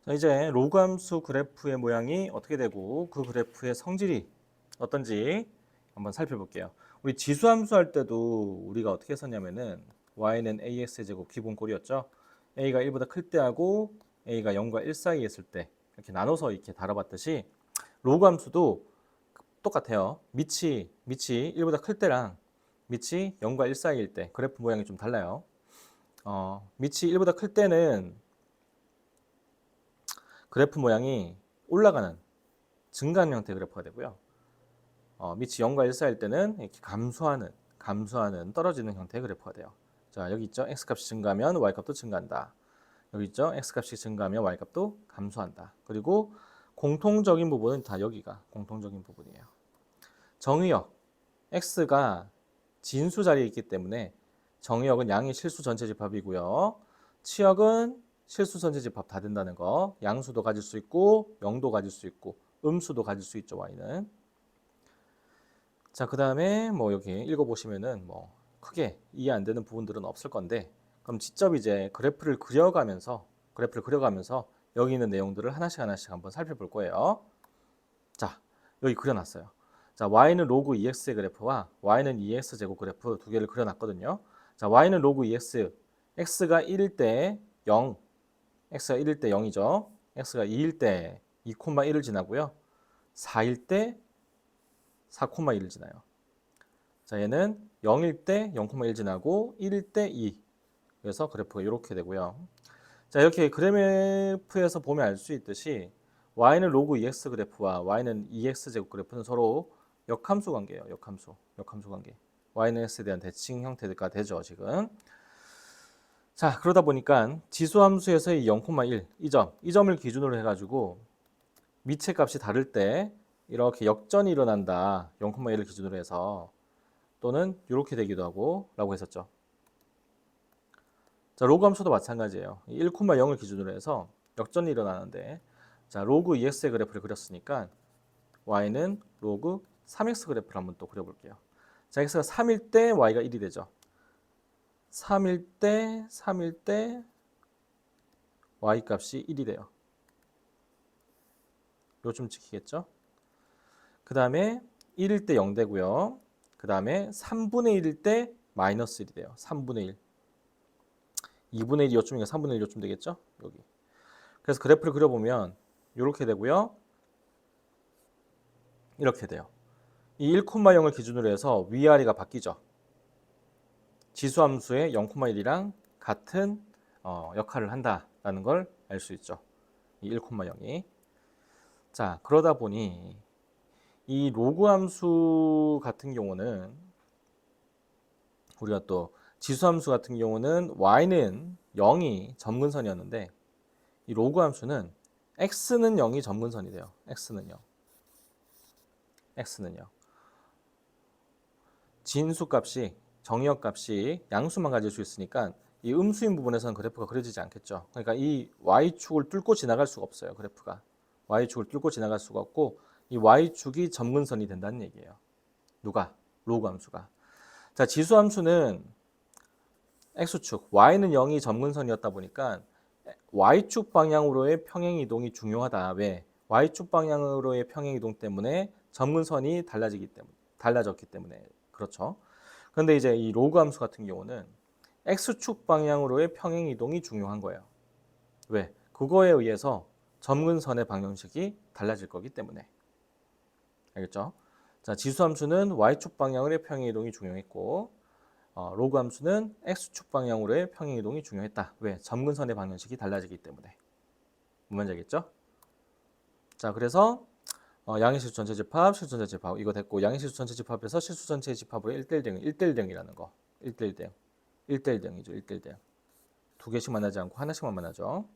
자, 이제 로그 함수 그래프의 모양이 어떻게 되고 그 그래프의 성질이 어떤지 한번 살펴볼게요. 우리 지수 함수 할 때도 우리가 어떻게 했었냐면은 y는 ax 제곱 기본꼴이었죠. a가 1보다 클 때 하고 a가 0과 1 사이에 있을 때 이렇게 나눠서 이렇게 다뤄봤듯이 로그 함수도 똑같아요. 밑이 1보다 클 때랑 밑이 0과 1 사이일 때 그래프 모양이 좀 달라요. 밑이 1보다 클 때는 그래프 모양이 올라가는 증가하는 형태의 그래프가 되고요. 밑이 0과 1 사이일 때는 이렇게 감소하는 떨어지는 형태의 그래프가 돼요. 자, 여기 있죠. x값이 증가하면 y값도 증가한다. 여기 있죠. x값이 증가하면 y값도 감소한다. 그리고 공통적인 부분은 다 여기가 공통적인 부분이에요. 정의역 x가 진수 자리에 있기 때문에 정의역은 양의 실수 전체 집합이고요. 치역은 실수 전체 집합 다 된다는 거. 양수도 가질 수 있고 0도 가질 수 있고 음수도 가질 수 있죠. y는. 자, 그 다음에 뭐 여기 읽어보시면은 뭐 크게 이해 안 되는 부분들은 없을 건데, 그럼 직접 이제 그래프를 그려가면서 여기 있는 내용들을 하나씩 한번 살펴볼 거예요. 자, 여기 그려놨어요. 자, y는 로그 ex의 그래프와 y는 2x 제곱 그래프 두 개를 그려놨거든요. 자, y는 로그 ex, x가 1일 때 0, x가 1일 때 0이죠. x가 2일 때 2,1을 지나고요. 4일 때 4,1을 지나요. 자, 얘는 0일 때 0,1 지나고 1일 때 2. 그래서 그래프가 이렇게 되고요. 자, 이렇게 그래프에서 보면 알 수 있듯이 y는 로그 ex 그래프와 y는 2x 제곱 그래프는 서로 역함수 관계예요. 역함수 관계. y는 x에 대한 대칭 형태가 되죠, 지금. 자, 그러다 보니까 지수함수에서의 0,1 이 점을 기준으로 해가지고 미체 값이 다를 때 이렇게 역전이 일어난다. 0,1을 기준으로 해서 또는 이렇게 되기도 하고 라고 했었죠. 자, 로그 함수도 마찬가지예요. 1,0을 기준으로 해서 역전이 일어나는데, 자, 로그 ex의 그래프를 그렸으니까 y는 로그 3x 그래프를 한번 또 그려볼게요. 자, x가 3일 때 y가 1이 되죠. 3일 때 y 값이 1이 돼요. 요즘 지키겠죠? 그 다음에 1일 때 0 되고요. 그 다음에 3분의 1일 때 마이너스 1이 돼요. 3분의 1. 2분의 1이 요쯤이니까 3분의 1 요쯤 되겠죠? 여기. 그래서 그래프를 그려보면 이렇게 되고요. 이렇게 돼요. 이 1,0을 기준으로 해서 위아래가 바뀌죠. 지수함수의 0,1이랑 같은 역할을 한다라는 걸 알 수 있죠. 이 1,0이. 자, 그러다 보니 이 로그 함수 같은 경우는 우리가 또 지수함수 같은 경우는 y는 0이 점근선이었는데 이 로그 함수는 x는 0이 점근선이 돼요. x는 0. 진수값이 정의역값이 양수만 가질 수 있으니까 이 음수인 부분에서는 그래프가 그려지지 않겠죠. 그러니까 이 y축을 뚫고 지나갈 수가 없어요. 그래프가. y축을 뚫고 지나갈 수가 없고 이 y축이 점근선이 된다는 얘기예요. 누가? 로그 함수가. 자, 지수함수는 x축, y는 0이 점근선이었다 보니까 y축 방향으로의 평행이동이 중요하다. 왜? y축 방향으로의 평행이동 때문에 점근선이 달라졌기 때문에 그렇죠. 그런데 이제 이 로그 함수 같은 경우는 x축 방향으로의 평행이동이 중요한 거예요. 왜? 그거에 의해서 점근선의 방정식이 달라질 거기 때문에. 알겠죠? 자, 지수함수는 y축 방향으로의 평행이동이 중요했고 로그 함수는 x축 방향으로의 평행이동이 중요했다. 왜? 점근선의 방정식이 달라지기 때문에. 뭔 말인지 알겠죠? 자, 그래서 양의 실수 전체 집합, 실수 전체 집합 이거 됐고, 양의 실수 전체 집합에서 실수 전체 집합으로 1대1 대응, 1대1 대응이라는 거. 1대1 대응. 1대1 대응이죠. 1대1 대응. 두 개씩 만나지 않고 하나씩만 만나죠.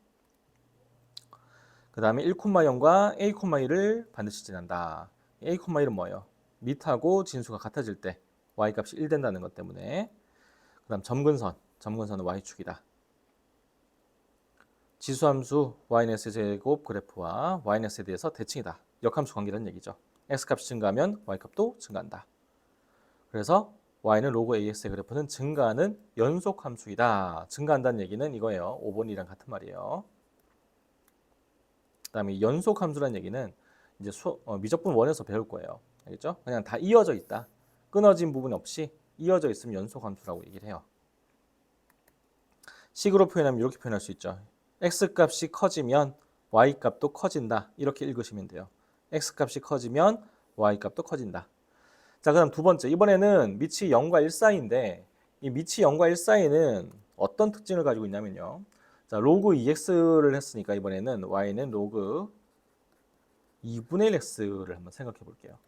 그 다음에 1,0과 a,1을 반드시 지난다. a,1은 뭐예요? 밑하고 진수가 같아질 때 y값이 1 된다는 것 때문에. 그 다음 점근선은 y축이다. 지수함수 y-제곱 그래프와 y-에 대해서 대칭이다. 역함수 관계라는 얘기죠. x값이 증가하면 y값도 증가한다. 그래서 y는 로그 ax의 그래프는 증가하는 연속함수이다. 증가한다는 얘기는 이거예요. 5번이랑 같은 말이에요. 그다음에 연속 함수란 얘기는 이제 미적분 1에서 배울 거예요. 알겠죠? 그냥 다 이어져 있다. 끊어진 부분 없이 이어져 있으면 연속 함수라고 얘기를 해요. 식으로 표현하면 이렇게 표현할 수 있죠. x 값이 커지면 y 값도 커진다. 이렇게 읽으시면 돼요. x 값이 커지면 y 값도 커진다. 자, 그다음 두 번째. 이번에는 미치 0과 1 사이인데 이 미치 0과 1 사이는 어떤 특징을 가지고 있냐면요. 자, 로그 2x를 했으니까 이번에는 y는 로그 2분의 1x를 한번 생각해 볼게요.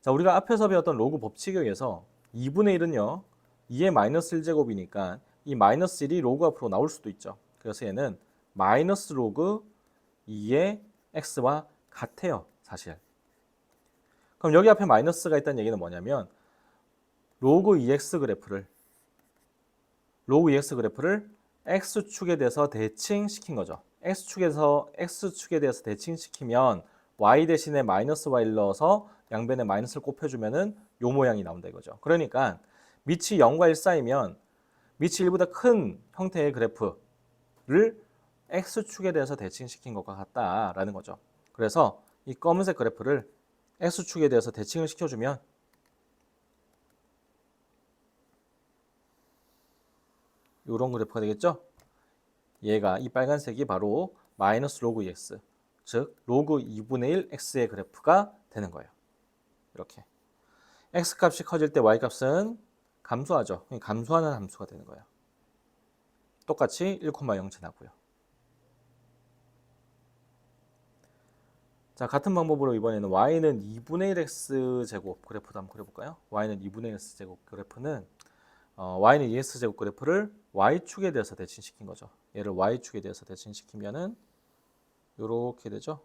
자, 우리가 앞에서 배웠던 로그 법칙에 의해서 2분의 1은요. 2의 마이너스 1제곱이니까 이 마이너스 1이 로그 앞으로 나올 수도 있죠. 그래서 얘는 마이너스 로그 2의 x와 같아요. 사실. 그럼 여기 앞에 마이너스가 있다는 얘기는 뭐냐면 로그 2x 그래프를 x축에 대해서 대칭시킨 거죠. x축에 대해서 대칭시키면 y 대신에 마이너스 y를 넣어서 양변에 마이너스를 곱해주면은 요 모양이 나온다 이거죠. 그러니까 밑이 0과 1 사이면 밑이 1보다 큰 형태의 그래프를 x축에 대해서 대칭시킨 것과 같다라는 거죠. 그래서 이 검은색 그래프를 x축에 대해서 대칭을 시켜주면 이런 그래프가 되겠죠? 얘가 이 빨간색이 바로 마이너스 로그 2x, 즉 로그 2분의 1 x의 그래프가 되는 거예요. 이렇게 x 값이 커질 때 y 값은 감소하죠. 감소하는 함수가 되는 거예요. 똑같이 1,0 지나고요. 자, 같은 방법으로 이번에는 y는 2분의 1x 제곱 그래프도 한번 그려볼까요? y는 2분의 1x 제곱 그래프는 y는 2x 제곱 그래프를 y축에 대해서 대칭시킨 거죠. 얘를 y축에 대해서 대칭시키면은 이렇게 되죠.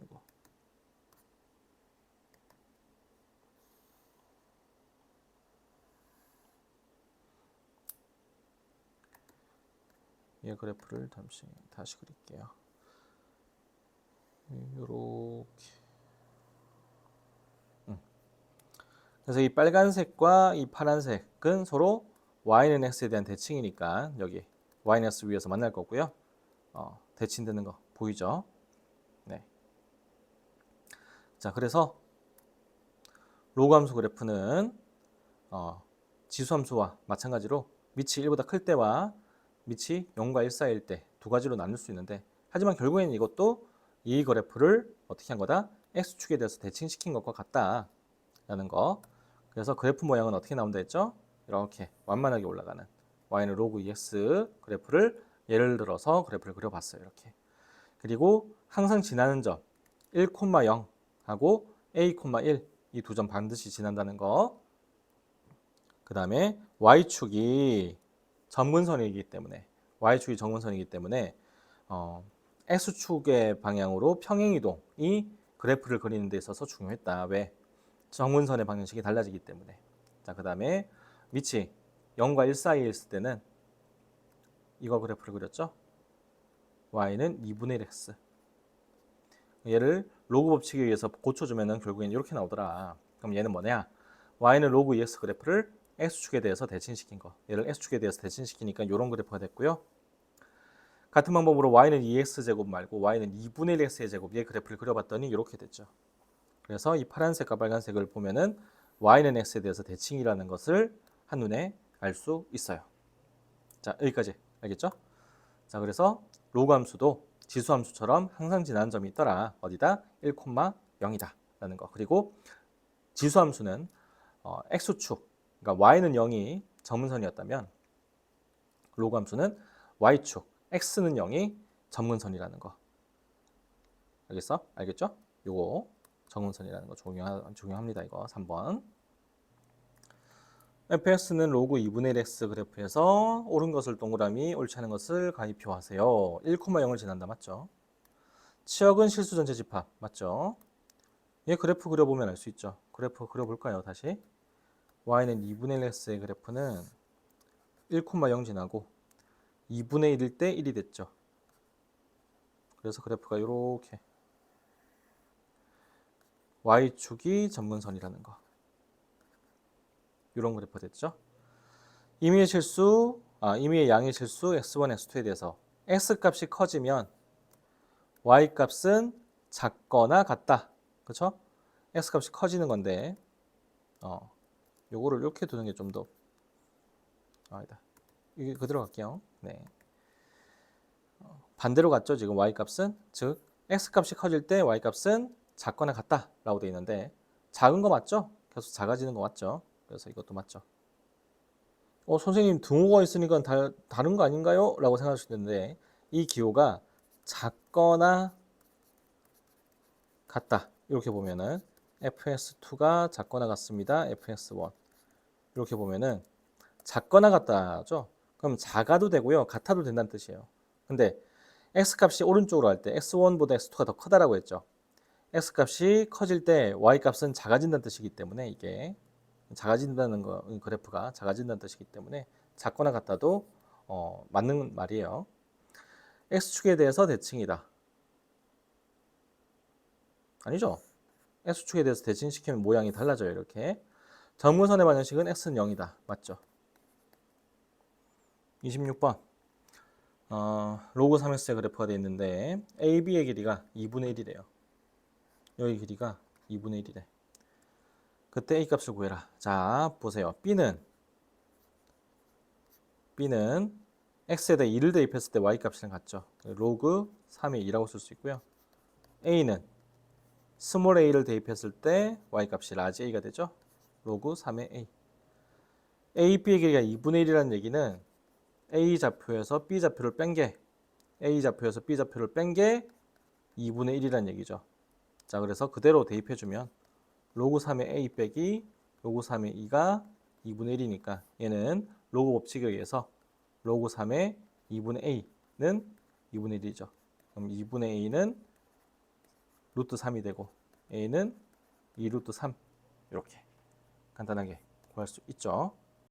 이거. 얘 그래프를 다시 그릴게요. 이렇게. 그래서 이 빨간색과 이 파란색은 서로 y는 x에 대한 대칭이니까 여기 y는 x 위에서 만날 거고요. 대칭되는 거 보이죠? 네. 자, 그래서 로그 함수 그래프는 지수 함수와 마찬가지로 밑이 1보다 클 때와 밑이 0과 1 사이일 때 두 가지로 나눌 수 있는데 하지만 결국에는 이것도 이 그래프를 어떻게 한 거다? x축에 대해서 대칭시킨 것과 같다라는 거. 그래서 그래프 모양은 어떻게 나온다 했죠? 이렇게 완만하게 올라가는 y는 로그 2x 그래프를 예를 들어서 그래프를 그려봤어요. 이렇게. 그리고 항상 지나는 점 1,0 하고 a,1 이 두 점 반드시 지난다는 거. 그 다음에 y축이 점근선이기 때문에 x축의 방향으로 평행이동이 그래프를 그리는 데 있어서 중요했다. 왜? 점근선의 방정식이 달라지기 때문에. 자, 그 다음에 밑이 0과 1 사이에 있을 때는 이거 그래프를 그렸죠. y는 2분의 1x. 얘를 로그 법칙에 의해서 고쳐주면 결국엔 이렇게 나오더라. 그럼 얘는 뭐냐? y는 로그 2x 그래프를 x축에 대해서 대칭시킨 거. 얘를 x축에 대해서 대칭시키니까 이런 그래프가 됐고요. 같은 방법으로 y는 2x제곱 말고 y는 2분의 1x의 제곱 얘 그래프를 그려봤더니 이렇게 됐죠. 그래서 이 파란색과 빨간색을 보면은 y는 x에 대해서 대칭이라는 것을 한눈에 알 수 있어요. 자, 여기까지 알겠죠? 자, 그래서 로그 함수도 지수 함수처럼 항상 지나는 점이 있더라. 어디다? 1,0이다 라는 거. 그리고 지수 함수는 x축, 그러니까 y는 0이 점근선이었다면 로그 함수는 y축, x는 0이 점근선이라는 거. 알겠어? 알겠죠? 요거 점근선이라는 거 중요합니다. 이거 3번. fx는 로그 2분의 1 x 그래프에서 옳은 것을 동그라미, 옳지 않은 것을 가입표하세요. 1,0을 지난다. 맞죠? 치역은 실수 전체 집합. 맞죠? 얘 그래프 그려보면 알 수 있죠. 그래프 그려볼까요? 다시. y는 2분의 1 x의 그래프는 1,0 지나고 2분의 1일 때 1이 됐죠. 그래서 그래프가 이렇게 y축이 점근선이라는 거. 이런 그래프 됐죠. 임의의 양의 실수 x1, x2에 대해서 x 값이 커지면 y 값은 작거나 같다. 그렇죠? x 값이 커지는 건데 요거를 이렇게 두는 게 좀 더 아니다. 이게 그대로 갈게요. 네. 반대로 갔죠. 지금 y 값은 즉 x 값이 커질 때 y 값은 작거나 같다라고 되어 있는데 작은 거 맞죠? 계속 작아지는 거 맞죠? 그래서 이것도 맞죠. 선생님 등호가 있으니까 다른 거 아닌가요? 라고 생각할 수 있는데 이 기호가 작거나 같다. 이렇게 보면은 fs2가 작거나 같습니다. fs1 이렇게 보면은 작거나 같다죠. 그럼 작아도 되고요. 같아도 된다는 뜻이에요. 근데 x값이 오른쪽으로 할 때 x1보다 x2가 더 크다라고 했죠. x값이 커질 때 y값은 작아진다는 뜻이기 때문에 이게 작아진다는 거 그래프가 작아진다는 뜻이기 때문에 작거나 같다도 맞는 말이에요. x축에 대해서 대칭이다. 아니죠? x축에 대해서 대칭시키면 모양이 달라져요. 이렇게. 점근선의 반영식은 x는 0이다. 맞죠? 26번. 로그 3x의 그래프가 되어 있는데 AB의 길이가 2분의 1이래요. 여기 길이가 2분의 1이래. 그때 A 값을 구해라. 자, 보세요. B는 x에다 2를 대입했을 때 y 값이랑 같죠. 로그 3의 2라고 쓸 수 있고요. A는 스몰 a를 대입했을 때 y 값이 라지 a가 되죠. 로그 3의 a. A, B의 길이가 2분의 1이라는 얘기는 A 좌표에서 B 좌표를 뺀 게 A 좌표에서 B 좌표를 뺀 게 2분의 1이라는 얘기죠. 자, 그래서 그대로 대입해주면 로그 3의 A 빼기 로그 3의 2가 2분의 1이니까 얘는 로그 법칙에 의해서 로그 3의 2분의 A는 2분의 1이죠. 그럼 2분의 A는 루트 3이 되고 A는 2루트 3 이렇게 간단하게 구할 수 있죠.